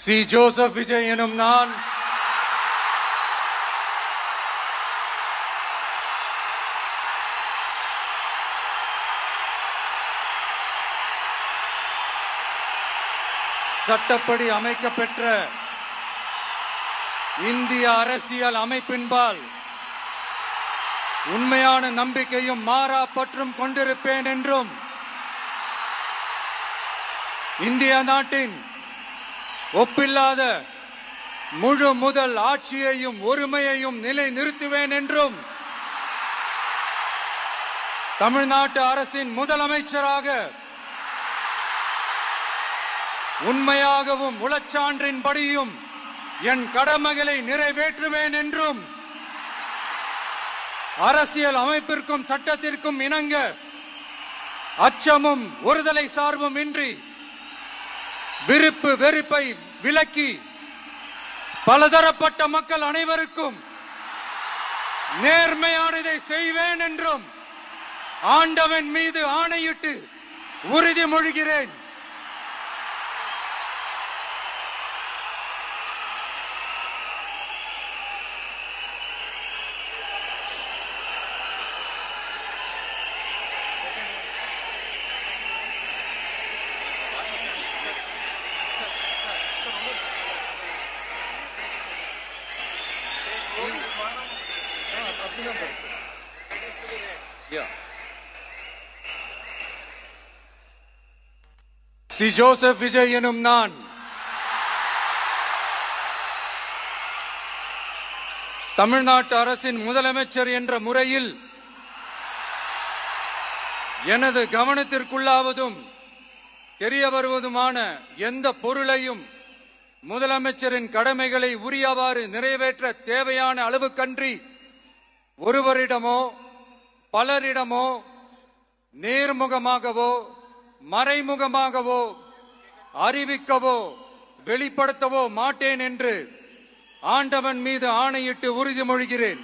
C. Joseph Vijay எனும் நான் சட்டப்படி அமைக்கப்பெற்ற இந்திய அரசியல் அமைப்பின்பால் உண்மையான நம்பிக்கையும் மாறா பற்றும் கொண்டிருப்பேன் என்றும் இந்திய நாட்டின் ஒப்பில்லாத முழு முதல் ஆட்சியையும் ஒருமையையும் நிலை நிறுத்துவேன் என்றும் தமிழ்நாட்டு அரசின் முதலமைச்சராக உண்மையாகவும் உளச்சான்றின்படியும் என் கடமைகளை நிறைவேற்றுவேன் என்றும் அரசியல் அமைப்பிற்கும் சட்டத்திற்கும் இணங்க அச்சமும் ஒருதலை சார்பும் இன்றி விருப்பு வெறுப்பை விலக்கி பலதரப்பட்ட மக்கள் அனைவருக்கும் நேர்மையானதை செய்வேன் என்றும் ஆண்டவன் மீது ஆணையிட்டு உறுதிமொழிகிறேன். சி. ஜோசப் விஜய் எனும் நான் தமிழ்நாட்டு அரசின் முதலமைச்சர் என்ற முறையில் எனது கவனத்திற்குள்ளாவதும் தெரிய வருவதுமான எந்த பொருளையும் முதலமைச்சரின் கடமைகளை உரியவாறு நிறைவேற்ற தேவையான அளவுக்கன்றி ஒருவரிடமோ பலரிடமோ நேர்முகமாகவோ மறைமுகமாகவோ அறிவிக்கவோ வெளிப்படுத்தவோ மாட்டேன் என்று ஆண்டவன் மீது ஆணையிட்டு உறுதிமொழிகிறேன்.